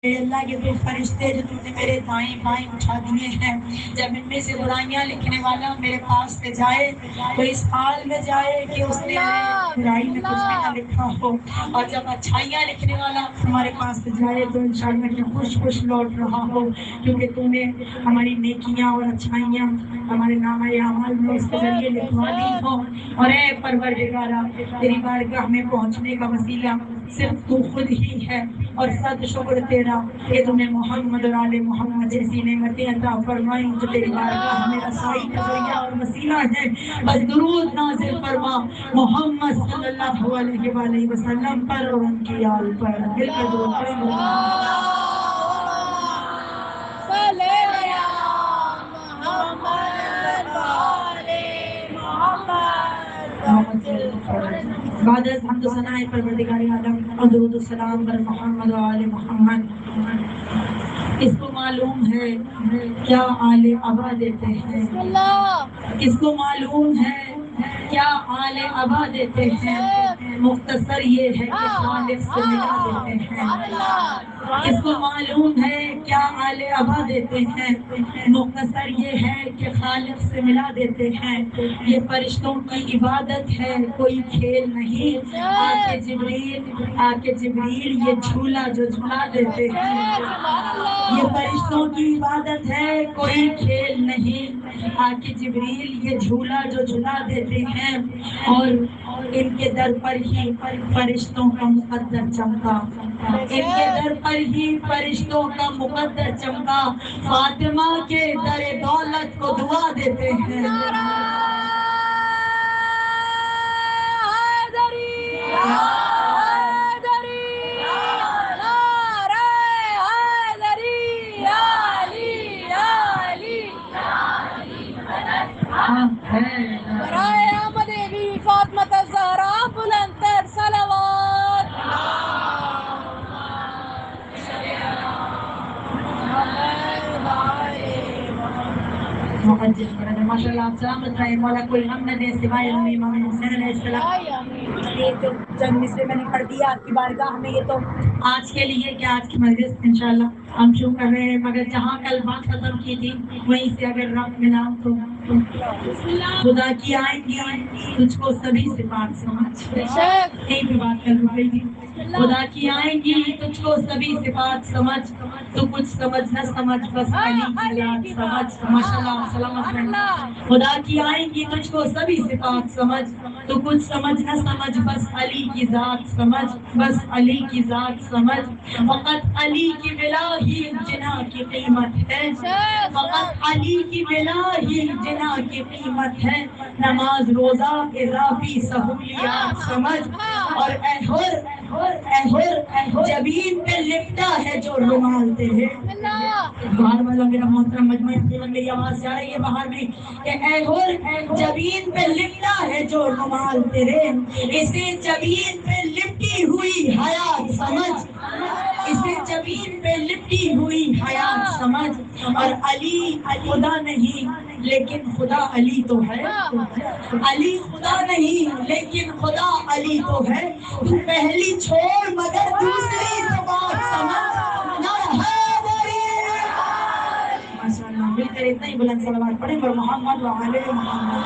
اے اللہ کے تو فرشتے جو تم نے میرے دائیں بائیں اٹھا دیے ہیں، جب ان میں سے برائیاں لکھنے والا میرے پاس سے جائے تو اس حال میں جائے کہ اس نے برائی میں کچھ بھی نہ لکھا ہو، اور جب اچھائیاں لکھنے والا ہمارے پاس سے جائے تو انشاءاللہ کہ خوش خوش لوٹ رہا ہو، کیونکہ تو نے ہماری نیکیاں اور اچھائیاں ہمارے نامہ اعمال میں اس کے ذریعے لکھوا دی ہو۔ اور اے پروردگارا، تیری بارگاہ میں پہنچنے کا وسیلہ صرف تو خود ہی ہے، اور صد شکر تیرا کہ تم نے محمد اور آل محمد جیسی نعمتیں عطا فرمائی جو تیری بارگاہ میں رسائی کا ذریعہ اور وسیلہ ہے۔ بس درود نازل فرما محمد صلی اللہ علیہ وآلہ وسلم پر اور ان کی آل پر، دل کر درود پڑھیں۔ بعد از حمد و ثناء پروردگار عالم اور درود و سلام بر محمد و آل محمد، اس کو معلوم ہے کیا آل ابا دیتے ہیں، اس کو معلوم ہے کیا آل ابا دیتے ہیں، مختصر یہ ہے کہ خالق سے ملا دیتے ہیں۔ اس کو معلوم ہے کیا آل ابا دیتے ہیں، مختصر یہ ہے کہ خالق سے ملا دیتے ہیں۔ یہ فرشتوں کی عبادت ہے، کوئی کھیل نہیں۔ آ کے جبریل یہ جھولا جو جھلا دیتے ہیں، یہ فرشتوں کی عبادت ہے، کوئی کھیل نہیں۔ آ کے جبریل یہ جھولا جو جھلا دیتے ہیں، اور ان کے در پر ہی فرشتوں کا مقدر چمکا، ان کے در پر ہی فرشتوں کا مقدر چمکا۔ فاطمہ کے در دولت کو دعا دیتے ہیں۔ برائے احمد بی فاطمہ الزہرا بلند تر صلوات۔ ماشاء اللہ آپ سلامت رہے، مولا کوئی غم نہ دے سوائے ہمیں امام حسین علیہ السلام۔ یہ جو چند مصرے میں نے پڑھ دیا آپ کی بارگاہ میں، یہ تو آج کے لیے کہ آج کی مجلس انشاءاللہ ہم شروع کر رہے ہیں، مگر جہاں کل بات ختم کی تھی وہیں سے اگر رب ملا تو خدا کی آئیں گی تجھ کو سبھی صفات سمجھ، یہیں پہ بات کر رہی تھی۔ خدا کی آئیں گی تجھ کو سبھی صفات سمجھ، تو کچھ سمجھ نہ سمجھ بس علی کی ذات سمجھ۔ ماشاءاللہ سلامت رہنا۔ خدا کی آئیں گی تجھ کو سبھی صفات سمجھ، تو کچھ سمجھ نہ سمجھ بس علی کی ذات سمجھ، بس علی کی ذات سمجھ۔ فقط علی کی ملا ہی جناح کی قیمت ہے، فقط علی کی ملا ہی جناح کی قیمت ہے۔ نماز روزہ اضافی سہولیات سمجھ، اور اے حر جبین پہ لپٹا ہے جو رومال تیرے۔ باہر والا میرا محترم مجمع، میری آواز جا رہی ہے باہر میں کہ اے حر جبین پہ لپٹا ہے جو رومال تیرے، اسے جبین پہ لپٹی ہوئی حیات سمجھ، اسے جبین پہ لپٹی ہوئی حیات سمجھ۔ اور علی خدا نہیں لیکن خدا علی تو ہے، علی خدا نہیں لیکن خدا علی تو ہے۔ تو پہلی چھوڑ مگر دوسری سے بات سمجھ، نہ حیدری۔ ماشاءاللہ، مل کر اتنا ہی بلند صلوات پڑھیں پر محمد و آل محمد۔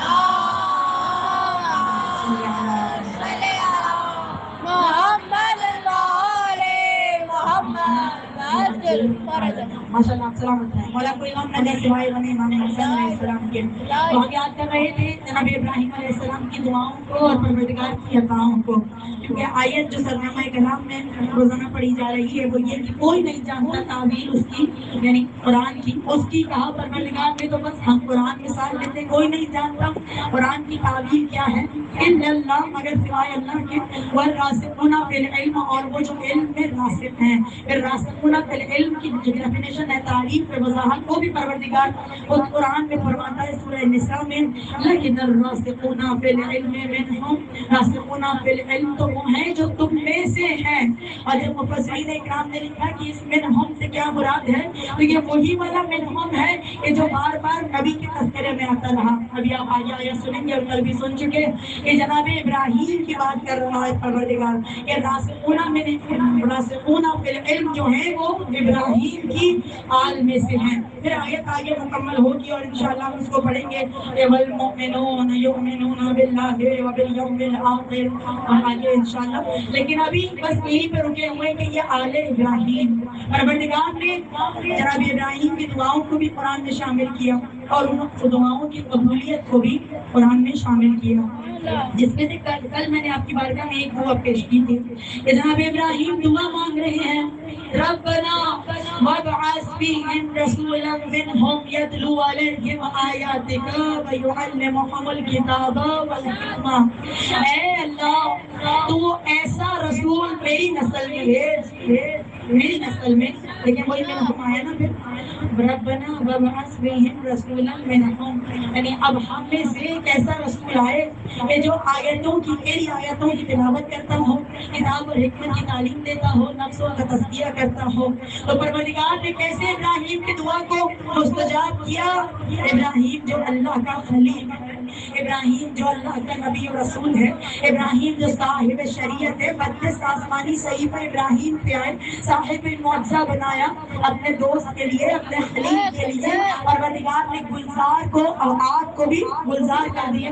ماشاءاللہ آپ سلامت ہیں، مولا کوئی غم نہ دے سوائے غم امام حسین علیہ السلام کے۔ تو ہم یاد کر رہے تھے جناب ابراہیم علیہ السلام کی دعاؤں کو اور پروردگار کی عطاؤں کو، کیونکہ آیت جو سرنامہ کلام میں روزانہ پڑھی جا رہی ہے وہ یہ کہ کوئی نہیں جانتا تعبیر اس کی، یعنی قرآن کی، اس کی کہا پروردگار نے تو بس ہم قرآن مثال دیتے، کوئی نہیں جانتا قرآن کی تعبیر کیا ہے الا اللہ، مگر سوائے اللہ کے۔ والراسخون فی العلم، اور وہ جو علم میں راسخ ہیں۔ پھر راسخون فی العلم کی جو ڈیفینیشن ہے، تعریف ہے، وضاحت، وہ بھی پروردگار خود قرآن میں فرماتا ہے سورہ نساء میں لیکن الراسخون فی العلم منہم، راسخون فی العلم تو وہ ہیں جو تم میں سے ہیں۔ اور جب مفسرین اکرام نے لکھا کہ اس منہم سے کیا مراد ہے، تو یہ وہی والا منہم ہے کہ جو بار بار نبی کے تذکرے میں آتا رہا۔ ابھی آپ آیا سنیں گے اور کل بھی سن چکے کہ جناب ابراہیم کی بات کر رہا ہے پروردگار کہ راسخون فی العلم جو ہیں وہ ابراہیم کی آل میں سے ہیں. پھر آیت آگے مکمل ہوگی اور انشاءاللہ ہم اس کو پڑھیں گے. والمؤمنون یؤمنون باللہ وبالیوم الآخر آگے انشاءاللہ. لیکن ابھی بس یہی پہ رکے ہوئے کہ یہ آل ابراہیم. پروردگار نے جناب ابراہیم کی دعاؤں کو بھی قرآن میں شامل کیا اور ان دعاؤں کی قبولیت کو بھی قرآن میں شامل کیا. جس میں سے کل میں نے آپ کی بارگاہ میں ایک دعا پیش کی تھی کہ جناب ابراہیم دعا مانگ رہے ہیں ربنا وابعث فیہم رسولا منہم یتلو علیہم آیاتک ویعلمہم الکتاب والحکمہ. اے اللہ تو ایسا رسول میری نسل میں بھیج، میری نسل میں. لیکن وہی میں نے فرمایا نا پھر ربنا وابعث فیہم رسولا منہم، یعنی اب ہم میں سے ایک ایسا رسول آئے کہ جو آیتوں کی تیری آیتوں کی تلاوت کرتا ہو، کتاب اور حکمت کی تعلیم دیتا ہو، نفسوں کا تزکیہ کرتا ہو. تو پروردگار نے کیسے ابراہیم کی دعا کو مستجاب کیا؟ ابراہیم جو اللہ کا خلیل ہے، ابراہیم جو اللہ کا نبی و رسول ہے، ابراہیم جو صاحب شریعت ہے. 32 آسمانی صحیفہ ابراہیم پہ آئے، صاحب معجزہ بنایا اپنے دوست کے لیے، اپنے خلیل کے لیے. اور پروردگار نے گلزار کو اور آگ کو بھی گلزار کر دیا.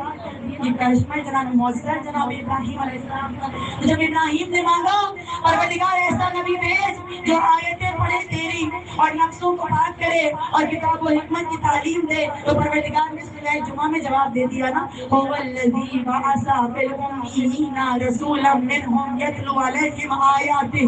یہ کرشمہ جناب معجزہ جناب ابراہیم علیہ السلام کا. جب ابراہیم نے مانگا پروردگار ایسا نبی بھیج جو آیتیں پڑھے تیری اور نفسوں کو پاک کرے اور کتاب و حکمت کی تعلیم دے، تو پروردگار نے سورہ جمعہ میں جواب دے دیا نا هو الذی بعث فی الأمیین رسولا منہم یتلو علیہم آیاتہ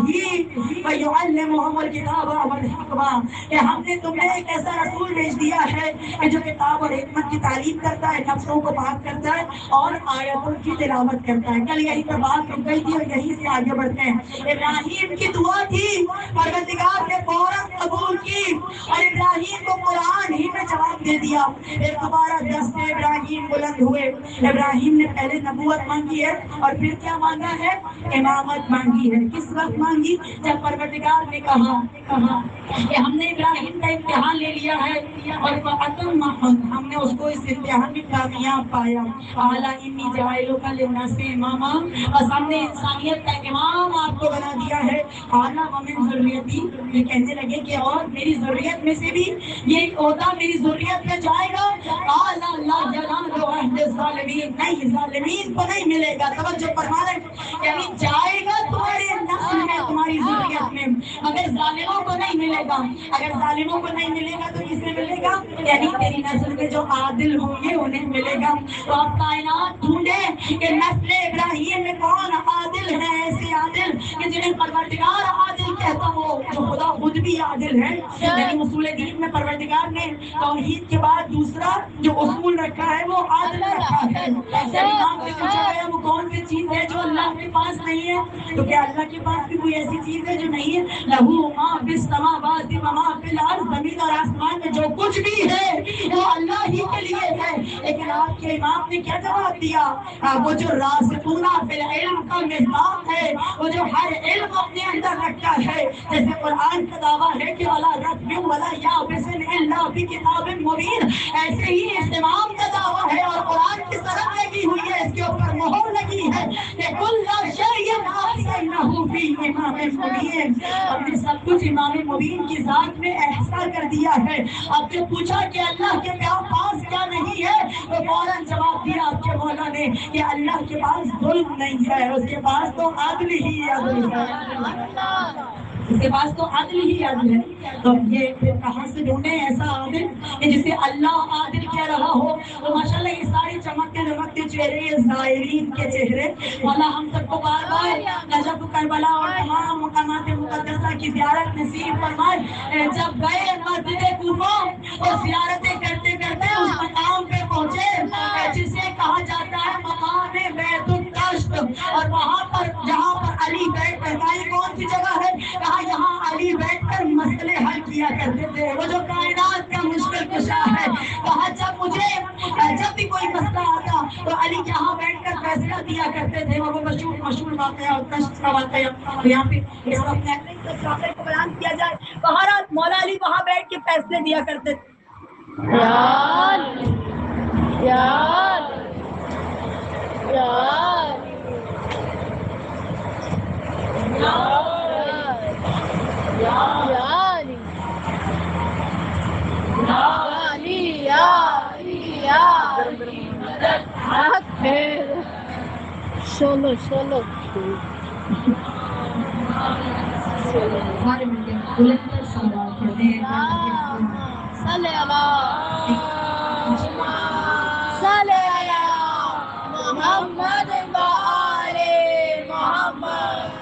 ویعلمہم الکتاب والحکمہ. کہ ہم نے تمہیں ایک ایسا رسول بھیج دیا ہے کہ جو کتاب اور حکمت کی تعلیم کرتا ہے، نفسوں کو پاک کرتا ہے اور آیتوں کی تلاوت کرتا ہے. کل یہی پر بات رک گئی تھی اور یہیں سے آگے بڑھتے ہیں. ابراہیم کی دعا تھی، پروردگار نے فوراً قبول کی اور ابراہیم کو قرآن ہی میں جواب دے دیا. پھر دوبارہ دست ابراہیم بلند ہوئے. ابراہیم نے پہلے نبوت مانگی ہے اور پھر کیا مانگا ہے؟ امامت مانگی ہے. کس وقت مانگی؟ جب پروردگار نے کہا کہ ہم نے ابراہیم کا امتحان لے لیا ہے اور ہم نے اس کو اس امتحان میں کامیاب پایا. اعلیٰ انی جائلک للناس اماما، بس ہم نے انسانیت کا امام آپ کو بنا دیا ہے. اعلیٰ ومن ذریتی، یہ کہنے لگے کہ اور میری ذریت میں سے بھی یہ عہدہ میری ذریت میں جائے گا. اعلیٰ لا ینال عہد الظالمین، نہیں ظالمین کو نہیں ملے گا. توجہ فرما رہے، یعنی جائے گا تمہاری نسل میں، تمہاری ذریت میں، مگر ظالموں کو نہیں ملے گا. اگر ظالموں کو نہیں ملے گا تو کس میں ملے گا؟ یعنی تیری نسل میں جو عادل ہوں گے انہیں ملے گا. تو آپ کائنات ڈھونڈے کہ نسل ابراہیم میں کون عادل ہے، ایسے عادل کہ جنہیں پروردگار عادل کہتا ہو، جو خدا خود بھی عادل ہے. یعنی اصول دین میں پروردگار نے توحید کے بعد دوسرا جو اصول رکھا ہے وہ عادل رکھا ہے. جب امام سے پوچھا گیا وہ کون سی چیز ہے جو اللہ کے پاس نہیں ہے، تو کیا اللہ کے پاس بھی کوئی ایسی چیز ہے جو نہیں ہے؟ لہو ما فی السماوات و ما فی الارض، زمین اور آسمان میں جو کچھ بھی ہے وہ اللہ ہی کے لیے ہے. لیکن آپ کے امام نے کیا جواب دیا؟ وہ جو راسخون فی العلم کا مصداق ہے، وہ جو ہر علم اپنے اندر رکھتا ہے، جیسے قرآن کا دعویٰ ہے کہ ولا رتب ولا یابس الا فی کتاب مبین، ایسے ہی اس امام کا دعویٰ ہے اور قرآن کی سند لگی ہوئی ہے، اس کے اوپر مہر لگی ہے کہ کل شیء احصیناہ فی امام مبین. ہم نے سب کچھ امام مبین کی ذات میں احصا کر دیا ہے. اب جو پوچھا کہ اللہ کے پاس کیا نہیں ہے، تو فوراً جواب دیا آپ کے مولا نے کہ اللہ کے پاس ظلم نہیں ہے، اس کے پاس تو عدل ہی عدل ہے، اس کے پاس تو عدل ہی عدل ہے. تو یہ پھر کہاں سے ڈھونڈے ایسا عادل کہ جسے اللہ عادل کہہ رہا ہو؟ تو ماشاءاللہ یہ ساری چمکتے دمکتے چہرے، یہ زائرین کے چہرے، مولا ہم سب کو بار بار نجف کربلا اور تمام مقامات مقدسہ کی زیارت نصیب فرمائے. جب گئے مسجد کوفہ اور زیارتیں کرتے کرتے اس مقام پہ پہنچے جسے کہا جاتا ہے مقام بیت القصد، اور وہاں پر جہاں پر علی بیٹھ کر، کون سی جگہ ہے؟ کہا یہاں علی بیٹھ کر مسئلے حل کیا کرتے تھے. وہ جو کائنات کا مشکل کشا ہے، کہا جب بھی کوئی مسئلہ آتا تو علی یہاں بیٹھ کر فیصلہ دیا کرتے تھے. وہ مشہور واقعہ اور کشف کا واقعہ یہاں پہ اس وقت کو بیان کیا جائے. بہرحال مولا علی وہاں بیٹھ کے فیصلے دیا کرتے تھے. شولو سارے مل کے بلند تر صلوات پڑھتے ہیں. صلی علی محمد و آل محمد.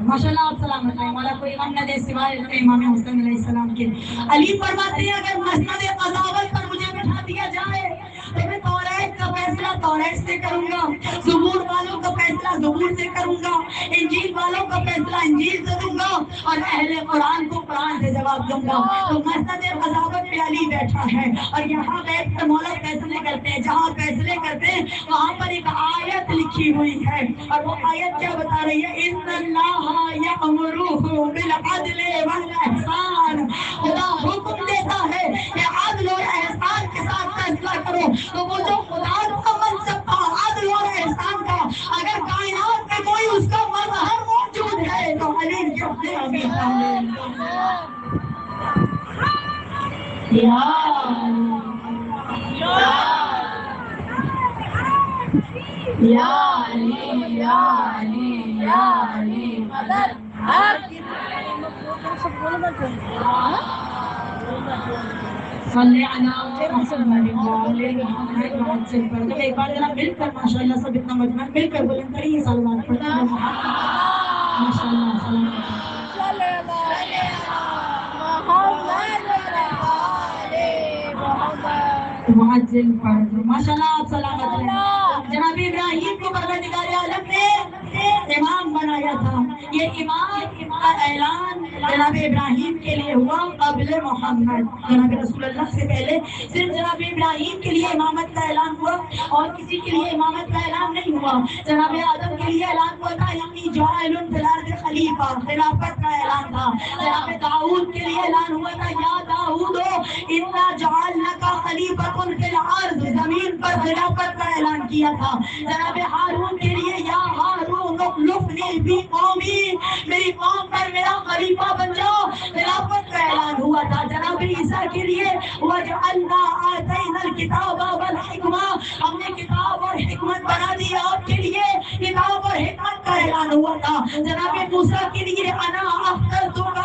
ماشاء اللہ آپ سلامت ہیں. مولا کوئی غم نہ دے سوائے امام حسین علیہ السلام کے. علی فرماتے ہیں اگر مسند قضاوت پر مجھے بٹھا دیا جائے تو میں توریت کا فیصلہ توریت سے کروں گا, زبور والوں کا فیصلہ زبور سے کروں گا, انجیل والوں کا فیصلہ انجیل سے دوں گا, اور اہل قرآن کو قرآن سے جواب دوں گا. تو مسند قضاوت پہ علی بیٹھا ہے اور یہاں بیٹھ کر مولا فیصلے کرتے ہیں. جہاں فیصلے کرتے ہیں وہاں پر ایک آیت لکھی ہوئی ہے, اور وہ آیت کیا بتا رہی ہے؟ ان اللہ یأمر بالعدل والاحسان. خدا حکم دیتا ہے کہ عدل اور احسان کے ساتھ فیصلہ کرو. تو وہ جو خدا کا منصب تھا عدل اور احسان کا, اگر کائنات میں کوئی اس کا مظہر موجود ہے تو علی ابن ابی طالب. یا علی یا علی یا علی مدد صلی علی محمد وعلی محمد وعجل پر. ایک بار ذرا مل کر ماشاءاللہ سب اتنا مجمع مل کر بلند کریے صلوات پڑھتے ہیں. ماشاءاللہ صلی علی محمد و آل محمد. معجل پر ماشاءاللہ آپ سلامت ہیں. جناب ابراہیم کو پروردگار عالم نے امام بنایا تھا. یہ امام کا اعلان جناب ابراہیم کے لیے ہوا قبل محمد. جناب رسول اللہ سے پہلے صرف جناب ابراہیم کے لیے امامت کا اعلان ہوا اور کسی کے لیے امامت کا اعلان نہیں ہوا. جناب آدم کے لیے اعلان ہوا تھا انی جاعل فی الارض خلیفہ, خلافت کا اعلان تھا. جناب داؤد کے لیے اعلان ہوا تھا یا داؤد انا جعلناک خلیفۃ فی الارض, زمین پر خلافت کا اعلان کیا تھا. جناب ہارون کے لیے یا ہارون اخلفنی فی قومی, میری قوم پر میرا خلیفہ بن جاؤ, خلافت کا اعلان ہوا تھا. جناب عیسیٰ کے لیے وجعلنا آتینا الکتاب والحکمہ, ہم نے کتاب اور حکمت بنا دی آپ کے لیے, کتاب اور حکمت کا اعلان ہوا تھا. جناب موسیٰ کے لیے انا اخترتک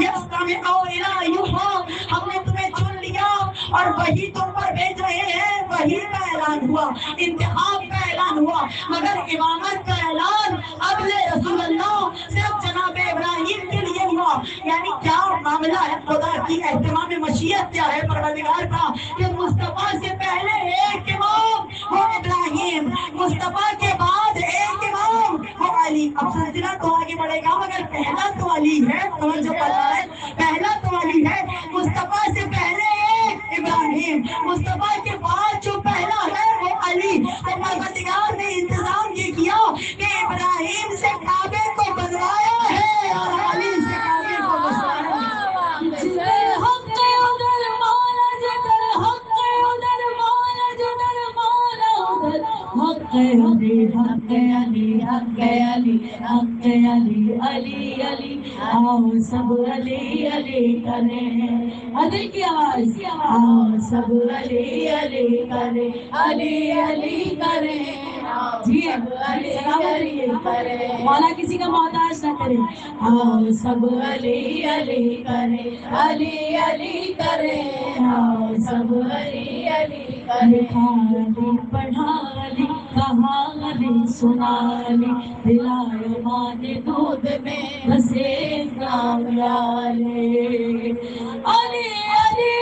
یستمع الیہا, ہم نے تمہیں چن لیا اور وہی تم پر بھیج رہے ہیں, وہی کا اعلان ہوا, انتخاب کا اعلان ہوا. مگر امامت کا اعلان قبل رسول اللہ صرف جناب ابراہیم کے لیے ہوا. یعنی کیا معاملہ ہے, خدا کی اہتمام مشیت کیا ہے پروردگار کا کہ مصطفیٰ سے پہلے ایک امام وہ ابراہیم, مصطفیٰ کے بعد ایک امام وہ علی. اب سلسلہ تو آگے بڑھے گا مگر پہلا تو علی ہے. سمجھ جو پتا ہے پہلا تو علی ہے. مصطفیٰ سے پہلے ایک ابراہیم, مصطفیٰ کے بعد جو پہلا ہے وہ علی. تو پروردگار نے انتظام یہ کیا کہ ابراہیم سے کعبے کو بنوایا ہے اور علی سے کعبے کو بنوایا ہے. حق علی حق علی حق علی حق علی علی علی آؤ سب علی علی کریں. علی کی آواز آؤ سب علی علی کریں, علی علی کریں. جی علی کریں, مولا کسی کا محتاج نہ کرے. آؤ سب علی علی کریں, علی علی کریں. آؤ سب علی علی کریں. پڑھا علی کہا علی سنا علی, دلائے ماں نے دودھ میں بسے نام علی. علی علی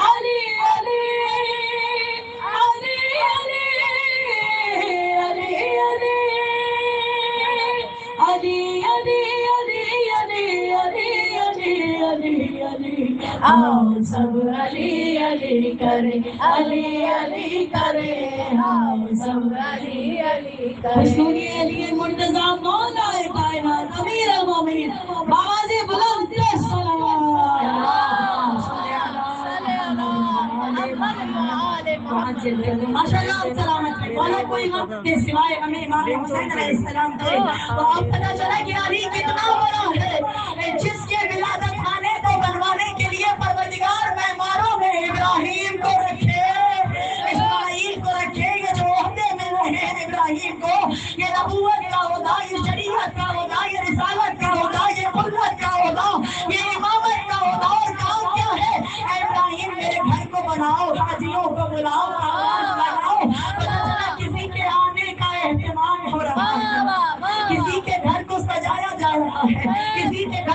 علی علی علی علی علی علی علی علی علی آؤ سب علی علی کرے, علی علی کرے. آؤ سب علی علی کرے. علی مرتضی مولا کائنات امیر المومنین آواز بلند ماشاءاللہ سلامت ہے. والا کوئی وقت کے سوائے ہمیں امام حسین علیہ السلام تھے تو اب پتہ چلا کہ علی کتنا بڑا ہے, جس کے ولادت خانے کو بنوانے کے لیے پروردگار معماروں میں ابراہیم کو رکھے, اسماعیل کو رکھے, یہ جو عہدے میں رہے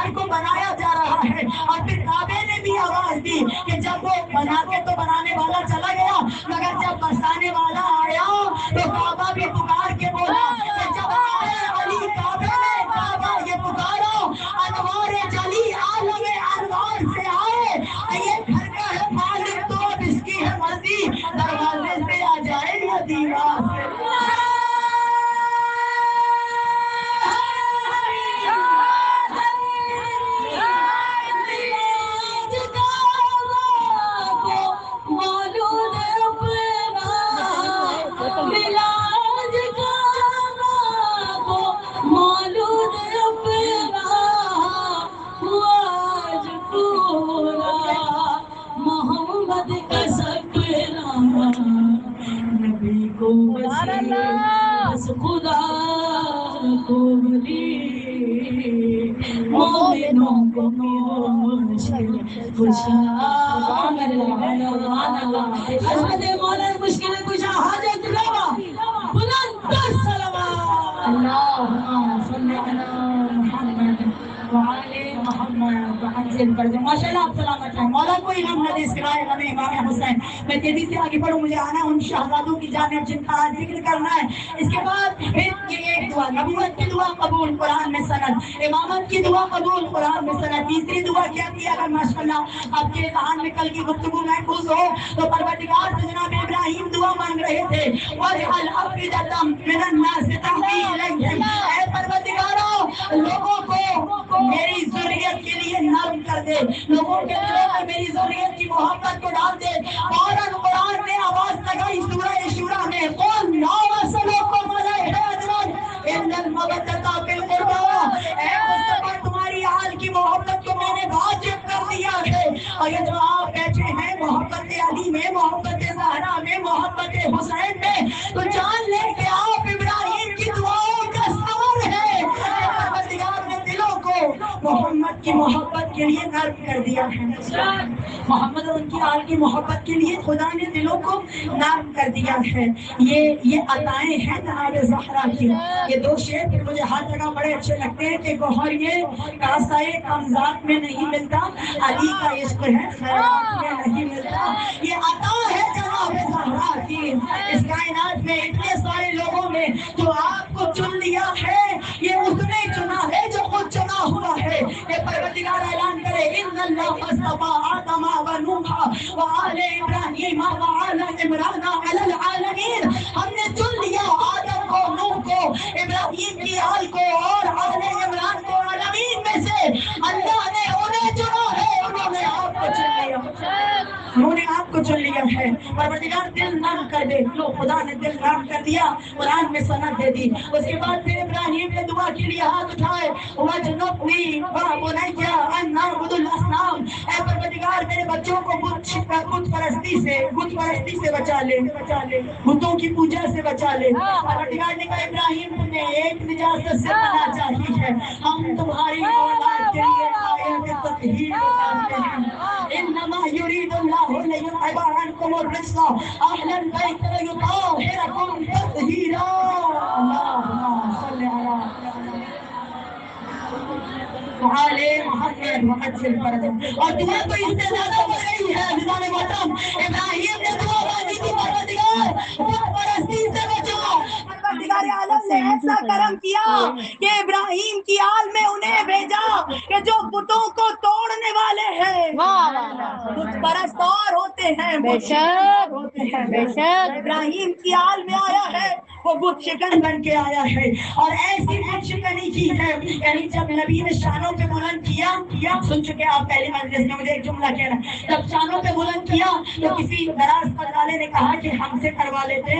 کعبے کو بنایا جا رہا ہے، اور پھر کعبے نے بھی آواز دی کہ جب وہ بنا کے تو بنانے والا چلا گیا، مگر جب بسانے والا آیا تو کعبہ بھی پکار کے بولا کہ جب آئے علی کعبے میں، کعبہ یہ پکارو انوار جلی عالم انوار سے آئے، یہ گھر کا ہے مالک تو اب اس کی ہے مرضی، دروازے سے آ جائے یا دیوار سے۔ محمد کا سکرا نبی کو بس خدا کو ولی، مومنوں کو مشکل کشا۔ حضرت مولانا مشکل کشا حاجت روا بلند صلوات اللہم صلی علی محمد وعلی محمد وانزل برد۔ ماشاءاللہ آپ سلامت ہیں، مولا کوئی غم نہ دے سوائے غم امام حسین۔ میں تیزی سے آگے بڑھوں، مجھے آنا ان شہزادوں کی جانب جن کا ذکر کرنا ہے۔ اس کے بعد پھر یہ ایک دعا، نبوت کی دعا قبول قرآن میں سند، امامت کی دعا قبول قرآن میں سند۔ تیسری دعا کیا کیا اگر ماشاءاللہ آپ کے ذہن میں کل کی گفتگو محفوظ ہو تو پروردگار سے جناب ابراہیم دعا مانگ رہے تھے، وَاجْعَلْ أَفْئِدَةً مِّنَ النَّاسِ تَهْوِي إِلَيْهِمْ، اے پروردگارو لوگوں کو میری ذریت کے لیے نرم کر دے، لوگوں کے دلوں میں میری ذریت کی محبت کو ڈال دے۔ فوراً قرآن نے آواز لگائی سورہ شورى میں، قُلْ لَا أَسْأَلُكُمْ عَلَيْهِ أَجْرًا إِلَّا الْمَوَدَّةَ فِي الْقُرْبَىٰ، اے مصطفیٰ تمہاری آل کی محبت کو میں نے واجب کر دیا ہے، اور یہ جو آپ بیٹھے ہیں محبت علی میں، محبت زہرا میں، محبت حسین میں، تو جان لیں کہ آپ ابراہیم کی دعاؤں کا ثمر ہے۔ پروردگار نے دلوں کو محمد کی محبت کے لیے نرم کر دیا ہے، محمد اور ان کی آل کی محبت کے لیے خدا نے دلوں کو نرم کر دیا ہے۔ یہ عطائیں ہیں جناب زہرا کی۔ یہ دو شعر پھر مجھے ہر جگہ بڑے اچھے لگتے ہیں کہ گوہر یہ کاسائے کمزات میں نہیں ملتا، علی کا عشق ہے خیرات میں نہیں ملتا۔ یہ عطا ہے جناب زہرا کی، اس کائنات میں اتنے سارے لوگوں میں جو آپ کو چن لیا ہے، یہ اس نے چنا ہے جو خود چنا ہوا ہے۔ یہ پروردگار اعلان کرے ان اللہ اصطفیٰ آدم و نوح و آل ابراہیم و آل عمران علی العالمین، ہم نے چن لیا آدم کو، نوح کو، ابراہیم کی آل کو اور آل عمران کو عالمین میں سے۔ اللہ نے انہیں چنا ہے، انہوں نے آپ کو چن لیا، انہوں نے آپ کو چن لیا ہے۔ پروردگار دل نرم کر دے، لو خدا نے دل نرم کر دیا، قرآن میں سند دے دی۔ اس کے بعد پھر ابراہیم نے دعا کے لیے ہاتھ اٹھائے، وَاجْنُبْنِي وَبَنِيَّ أَن نَعْبُدَ الْأَصْنَامَ، اے پروردگار میرے بچوں کو بت پرستی سے بچا لے، بتوں کی پوجا سے بچا لے۔ پروردگار نے کہا ابراہیم تمہیں ایک نجاست سے منع چاہیے ہے، ہم تمہاری اولاد کے لیے آیت تطہیر اتارتے ہیں۔ انما یرید اللہ لیذہب عنکم الرجس اہل البیت ویطہرکم تطہیرا۔ اللہم صلی علی وعلی محمد وعجل فرجہ۔ اور دعا تو اس سے زیادہ ہو رہی ہے عزیزان محترم، ابراہیم نے دعا مانگی تھی پروردگار بت پرستی سے بچا۔ پروردگار عالم نے ایسا کرم کیا کہ ابراہیم کی آل میں انہیں بھیجا کہ جو بتوں کو توڑنے والے ہیں، بت پرست اور ہوتے ہیں، بت شکن ہوتے ہیں، بے شک ابراہیم کی آل میں آیا ہے، وہ بت شکن بن کے آیا ہے، اور ایسی بت شکنی کی ہے، یعنی جب نبی نے شانوں پہ بلند کیا، سن چکے آپ پہلی مجلس میں، مجھے ایک جملہ کہنا، جب شانوں پہ بلند کیا تو کسی دراز پر والے نے کہا کہ ہم سے کروا لیتے،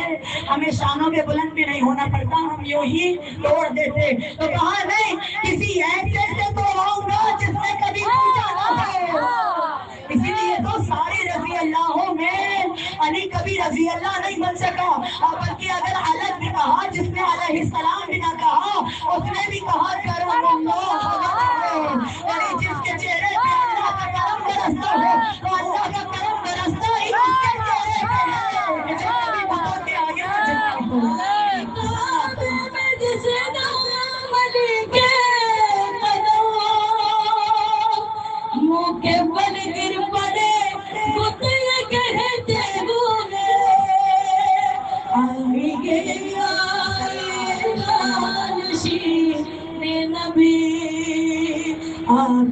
ہمیں شانوں پہ بلند بھی نہیں ہونا پڑتا، ہم یوں ہی توڑ دیتے۔ تو کہا نہیں، کسی ایسے سے توڑاؤں گا جس نے کبھی پوچھا نہ ہو۔ اسی لیے تو سارے رضی اللہ میں علی کبھی رضی اللہ نہیں بن سکا، اور بلکہ اگر الگ بھی کہا، جس نے علیہ السلام بھی نہ کہا، اس نے بھی کہا کرم اللہ، یعنی جس کے چہرے پہ اللہ کا کرم برستا ہو تو اللہ کا کرم برستا ہی اس کے چہرے پہ ہے، جسے کبھی بتوں کے آگے نہ جھکا ہو۔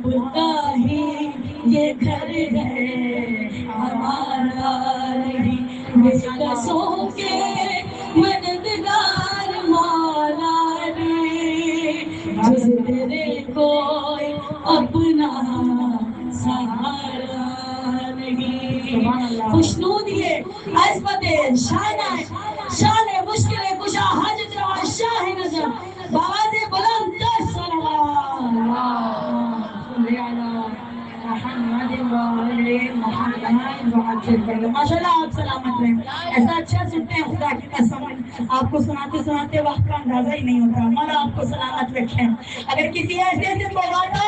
کا ہی یہ گھر ہے ہمارا نہیں، بے کسوں کے مددگار مولا نے، جس تیرے کوئی اپنا سہارا نہیں۔ خوشنود یہ عظمت شان مشکل کشا حاجت روا شاہ نظر باز بلند در صلوات ماشاء اللہ آپ سلامت رہیں، ایسا اچھا سنتے ہیں خدا کی قسم، آپ کو سناتے سناتے وقت کا اندازہ ہی نہیں ہوتا۔ مولا آپ کو سلامت رکھیں۔ اگر کسی ایسے سے بلاتا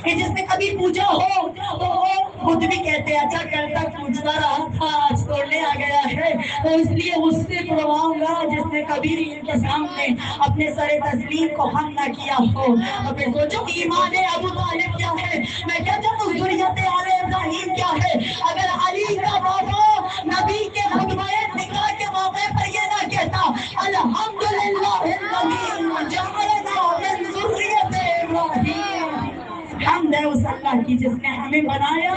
کہ جس نے کبھی پوچھا ہو تو وہ خود بھی کہتے ہیں اچھا کرتا پوچھتا رہا تھا آج توڑنے آ گیا ہے، تو اس لیے اس سے پڑھواؤں گا جس نے کبھی بھی ان کے سامنے اپنے سر تسلیم کو خم نہ کیا ہو۔ اور پھر سوچو ایمان ابو طالب کیا ہے، میں کہتا ہوں ذریت آل ابراہیم کیا ہے۔ اگر علی کا بابا نبی کے خطبہ نکاح کے موقع پر یہ نہ کہتا الحمدللہ الذی جعلنا من ذریت ابراہیم، حمد ہے اس اللہ کی جس نے ہمیں بنایا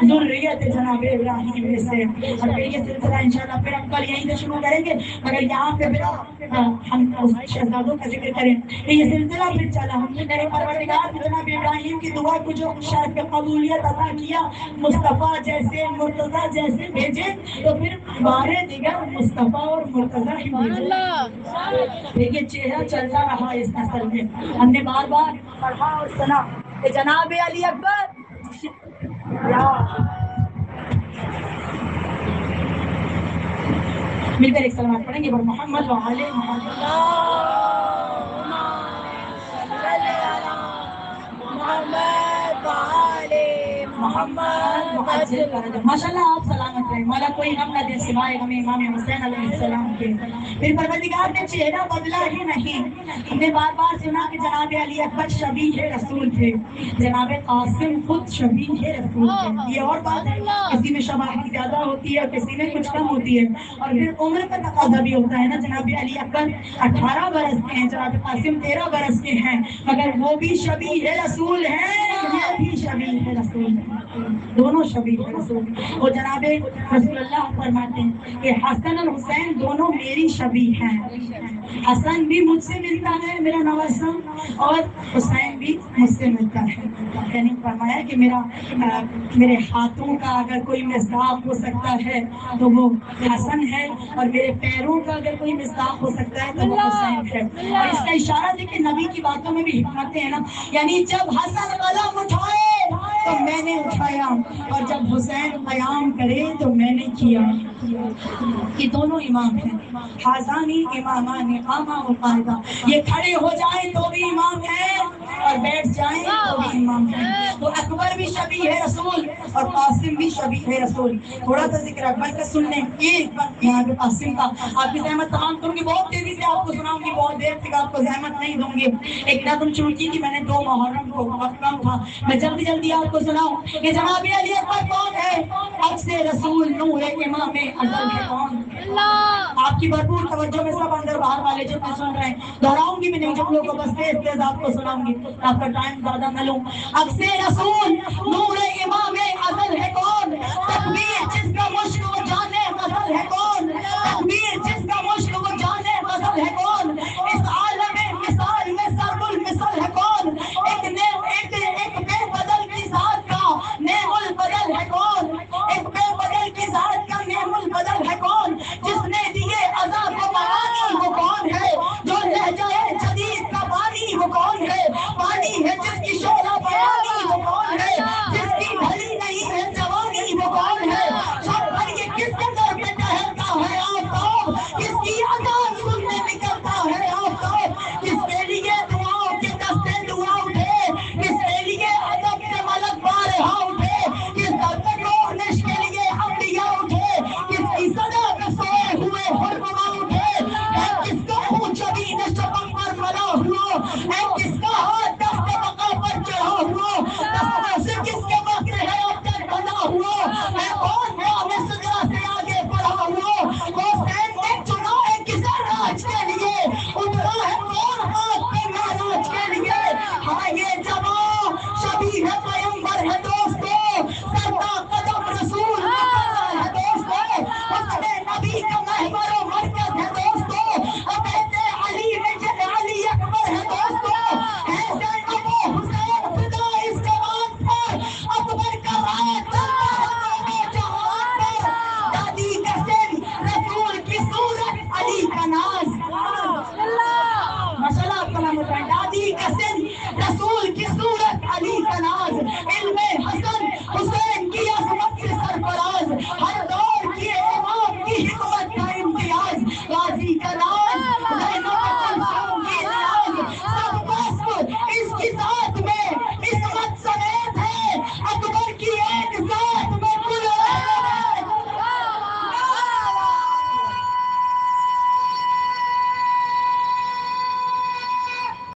ذریت جناب ابراہیم میں سے۔ اور پھر یہ سلسلہ انشاءاللہ پھر ہم کل یہیں سے شروع کریں گے، مگر یہاں پہ پھر ہم اس شہزادوں کا ذکر کریں کہ یہ سلسلہ پھر چلا۔ میرے پروردگار نے جناب ابراہیم کی دعا کو جو شرف قبولیت عطا کیا، مصطفیٰ جیسے مرتضیٰ جیسے بھیجے، تو پھر بارے دیگر مصطفیٰ اور مرتضیٰ ہی بھیجے۔ دیکھیے چہرہ چلتا رہا اس نسل میں، ہم نے بار بار پڑھا اور سنا کہ جناب علی اکبر مل کر ایک سلامت پڑھیں گے اور محمد و آل محمد ماشاء اللہ آپ سلامت رہیں، مولا کوئی غم نہ دے سوائے غم امام حسین علیہ السلام کے۔ پھر پروردگار نے چہرہ بدلا ہی نہیں، ہم نے بار بار سنا کہ جناب علی اکبر شبیہ رسول تھے، جناب قاسم خود شبیہ رسول تھے۔ یہ اور بات ہے، کسی میں شباہت زیادہ ہوتی ہے اور کسی میں کچھ کم ہوتی ہے، اور پھر عمر کا تقاضا بھی ہوتا ہے نا۔ جناب علی اکبر 18 برس کے ہیں، جناب قاسم 13 برس کے ہیں، مگر وہ بھی شبیہ رسول ہیں، یہ بھی شبیہ رسول ہیں، دونوں شبیہ رسول ہیں۔ وہ جناب رسول اللہ فرماتے ہیں کہ حسن اور حسین دونوں میری شبیہ ہیں، حسن بھی مجھ سے ملتا ہے میرا نواسا، اور حسین بھی مجھ سے ملتا ہے۔ یعنی فرمایا کہ میرے ہاتھوں کا اگر کوئی مصداق ہو سکتا ہے تو وہ حسن ہے، اور میرے پیروں کا اگر کوئی مصداق ہو سکتا ہے تو وہ حسین ہے۔ اور اس کا اشارہ ہے کہ نبی کی باتوں میں بھی حکمتیں ہیں نا، یعنی جب حسن قلم اٹھائے تو میں نے اٹھایا، اور جب حسین قیام کرے تو میں نے کیا۔ یہ دونوں امام ہیں، حاضانی امامان قاما و قاعدہ، یہ کھڑے ہو جائیں تو بھی امام ہیں اور بیٹھ جائیں تو بھی امام ہیں۔ تو اکبر بھی شبیہ رسول اور قاسم بھی شبیہ رسول۔ تھوڑا سا ذکر اکبر کا سن لیں، ایک جناب قاسم کا آپ کی زحمت تمام کروں گی، بہت تیزی سے آپ کو سناؤں گی، بہت دیر تک آپ کو زحمت نہیں دوں گی۔ ایک نظم شروع کی تھی میں نے 2 محرم کو، وقت کم تھا، میں جلدی جلدی آپ کو سناؤں کہ جناب علی اکبر کون ہے؟ عکس رسول نور امام ازل ہے کون؟ آپ کی بھرپور توجہ میں سب اندر باہر والے جتنے سن رہے ہیں، دہراؤں گی میں نہیں جملوں کو، بس تیز تیز آپ کو سناؤں گی، آپ کا ٹائم زیادہ نہ لوں۔ عکس رسول نور امام ازل ہے کون؟ تکبیر جس کا مشک وہ جانے غزل ہے کون؟ تکبیر جس کا مشک وہ جانے غزل ہے کون؟ اس عالم مثال میں ضرب المثل ہے کون؟ ایک بے بدل کی ذات کا نعم البدل ہے کون؟ ایک بے بدل کی ذات کا نعم البدل ہے کون؟ جس نے دیے عذاب کو معانی وہ کون ہے؟ جو لہجہ جدید کا بانی وہ کون ہے؟ پانی ہے جس کی شعلہ بیانی وہ کون ہے؟ جس کی ڈھلی نہیں ہے جوانی صدیق حسن رسول